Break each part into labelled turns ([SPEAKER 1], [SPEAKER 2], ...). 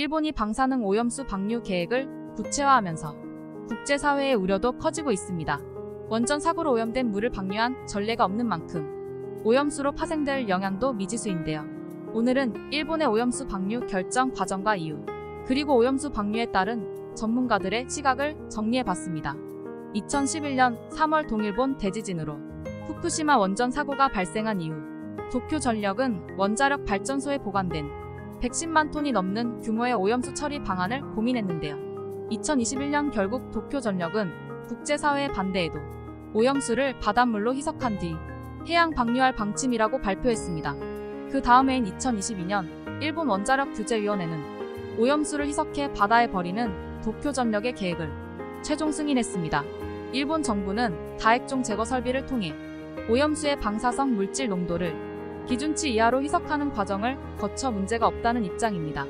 [SPEAKER 1] 일본이 방사능 오염수 방류 계획을 구체화하면서 국제사회의 우려도 커지고 있습니다. 원전 사고로 오염된 물을 방류한 전례가 없는 만큼 오염수로 파생될 영향도 미지수인데요. 오늘은 일본의 오염수 방류 결정 과정과 이유, 그리고 오염수 방류에 따른 전문가들의 시각을 정리해봤습니다. 2011년 3월 동일본 대지진으로 후쿠시마 원전 사고가 발생한 이후 도쿄전력은 원자력 발전소에 보관된 110만 톤이 넘는 규모의 오염수 처리 방안을 고민했는데요. 2021년 결국 도쿄전력은 국제사회의 반대에도 오염수를 바닷물로 희석한 뒤 해양 방류할 방침이라고 발표했습니다. 그 다음해인 2022년 일본 원자력규제위원회는 오염수를 희석해 바다에 버리는 도쿄전력의 계획을 최종 승인했습니다. 일본 정부는 다액종 제거 설비를 통해 오염수의 방사성 물질 농도를 기준치 이하로 희석하는 과정을 거쳐 문제가 없다는 입장입니다.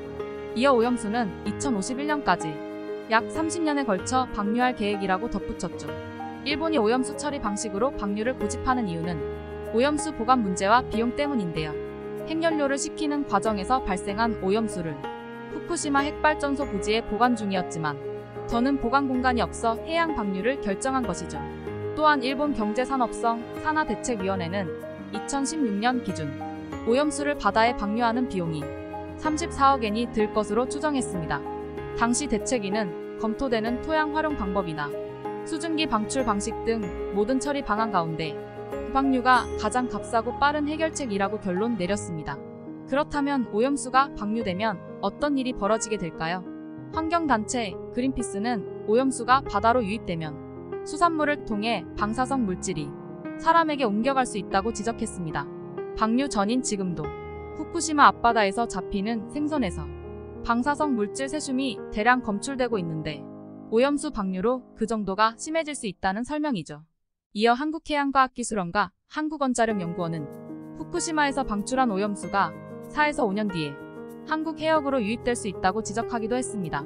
[SPEAKER 1] 이어 오염수는 2051년까지 약 30년에 걸쳐 방류할 계획이라고 덧붙였죠. 일본이 오염수 처리 방식으로 방류를 고집하는 이유는 오염수 보관 문제와 비용 때문인데요. 핵연료를 식히는 과정에서 발생한 오염수를 후쿠시마 핵발전소 부지에 보관 중이었지만 더는 보관 공간이 없어 해양 방류를 결정한 것이죠. 또한 일본 경제산업성 산하대책위원회는 2016년 기준 오염수를 바다에 방류하는 비용이 34억엔이 들 것으로 추정했습니다. 당시 대책위는 검토되는 토양 활용 방법이나 수증기 방출 방식 등 모든 처리 방안 가운데 방류가 가장 값싸고 빠른 해결책이라고 결론 내렸습니다. 그렇다면 오염수가 방류되면 어떤 일이 벌어지게 될까요? 환경단체 그린피스는 오염수가 바다로 유입되면 수산물을 통해 방사성 물질이 사람에게 옮겨갈 수 있다고 지적했습니다. 방류 전인 지금도 후쿠시마 앞바다에서 잡히는 생선에서 방사성 물질 세슘이 대량 검출되고 있는데 오염수 방류로 그 정도가 심해질 수 있다는 설명이죠. 이어 한국해양과학기술원과 한국원자력연구원은 후쿠시마에서 방출한 오염수가 4에서 5년 뒤에 한국 해역으로 유입될 수 있다고 지적하기도 했습니다.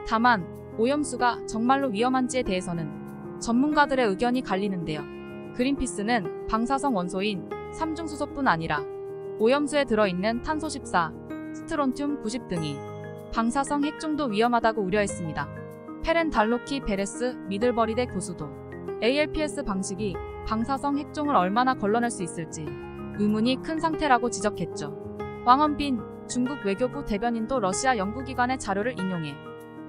[SPEAKER 1] 다만 오염수가 정말로 위험한지에 대해서는 전문가들의 의견이 갈리는데요. 그린피스는 방사성 원소인 삼중수소뿐 아니라 오염수에 들어있는 탄소 14, 스트론튬 90 등이 방사성 핵중도 위험하다고 우려했습니다. 페렌 달로키 베레스 미들버리대 교수도 ALPS 방식이 방사성 핵종을 얼마나 걸러낼 수 있을지 의문이 큰 상태라고 지적했죠. 왕원빈 중국 외교부 대변인도 러시아 연구기관의 자료를 인용해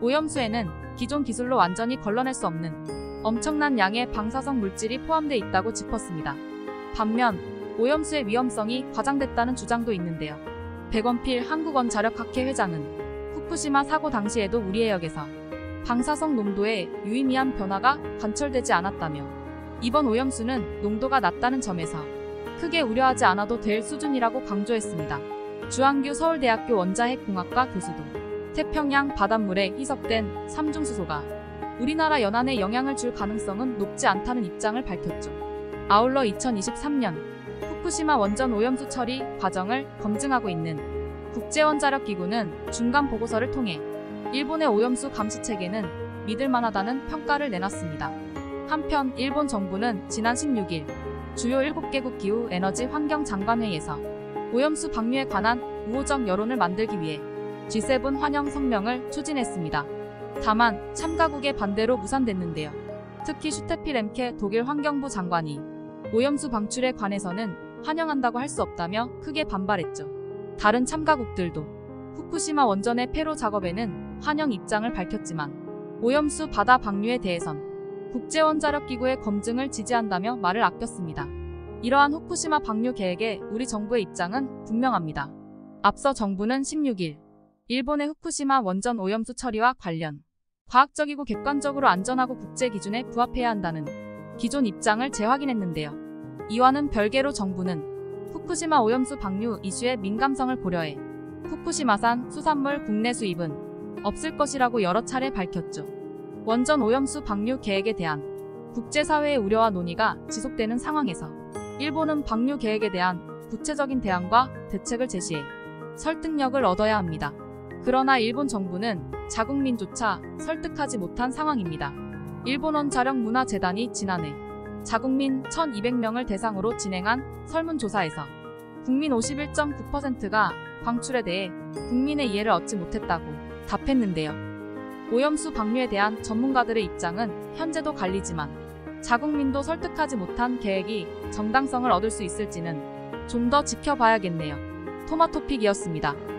[SPEAKER 1] 오염수에는 기존 기술로 완전히 걸러낼 수 없는 엄청난 양의 방사성 물질이 포함돼 있다고 짚었습니다. 반면 오염수의 위험성이 과장됐다는 주장도 있는데요. 백원필 한국원자력학회 회장은 후쿠시마 사고 당시에도 우리 해역에서 방사성 농도에 유의미한 변화가 관철되지 않았다며 이번 오염수는 농도가 낮다는 점에서 크게 우려하지 않아도 될 수준이라고 강조했습니다. 주한규 서울대학교 원자핵공학과 교수도 태평양 바닷물에 희석된 삼중수소가 우리나라 연안에 영향을 줄 가능성은 높지 않다는 입장을 밝혔죠. 아울러 2023년 후쿠시마 원전 오염수 처리 과정을 검증하고 있는 국제원자력기구는 중간 보고서를 통해 일본의 오염수 감시 체계는 믿을만하다는 평가를 내놨습니다. 한편 일본 정부는 지난 16일 주요 7개국 기후 에너지 환경 장관회의에서 오염수 방류에 관한 우호적 여론을 만들기 위해 G7 환영 성명을 추진했습니다. 다만 참가국의 반대로 무산됐는데요. 특히 슈테피 렘케 독일 환경부 장관이 오염수 방출에 관해서는 환영한다고 할 수 없다며 크게 반발했죠. 다른 참가국들도 후쿠시마 원전의 폐로 작업에는 환영 입장을 밝혔지만 오염수 바다 방류에 대해선 국제원자력기구의 검증을 지지한다며 말을 아꼈습니다. 이러한 후쿠시마 방류 계획에 우리 정부의 입장은 분명합니다. 앞서 정부는 16일 일본의 후쿠시마 원전 오염수 처리와 관련 과학적이고 객관적으로 안전하고 국제 기준에 부합해야 한다는 기존 입장을 재확인했는데요. 이와는 별개로 정부는 후쿠시마 오염수 방류 이슈의 민감성을 고려해 후쿠시마산 수산물 국내 수입은 없을 것이라고 여러 차례 밝혔죠. 원전 오염수 방류 계획에 대한 국제사회의 우려와 논의가 지속되는 상황에서 일본은 방류 계획에 대한 구체적인 대안과 대책을 제시해 설득력을 얻어야 합니다. 그러나 일본 정부는 자국민조차 설득하지 못한 상황입니다. 일본 원자력문화재단이 지난해 자국민 1,200명을 대상으로 진행한 설문조사에서 국민 51.9%가 방출에 대해 국민의 이해를 얻지 못했다고 답했는데요. 오염수 방류에 대한 전문가들의 입장은 현재도 갈리지만 자국민도 설득하지 못한 계획이 정당성을 얻을 수 있을지는 좀 더 지켜봐야겠네요. 토마토픽이었습니다.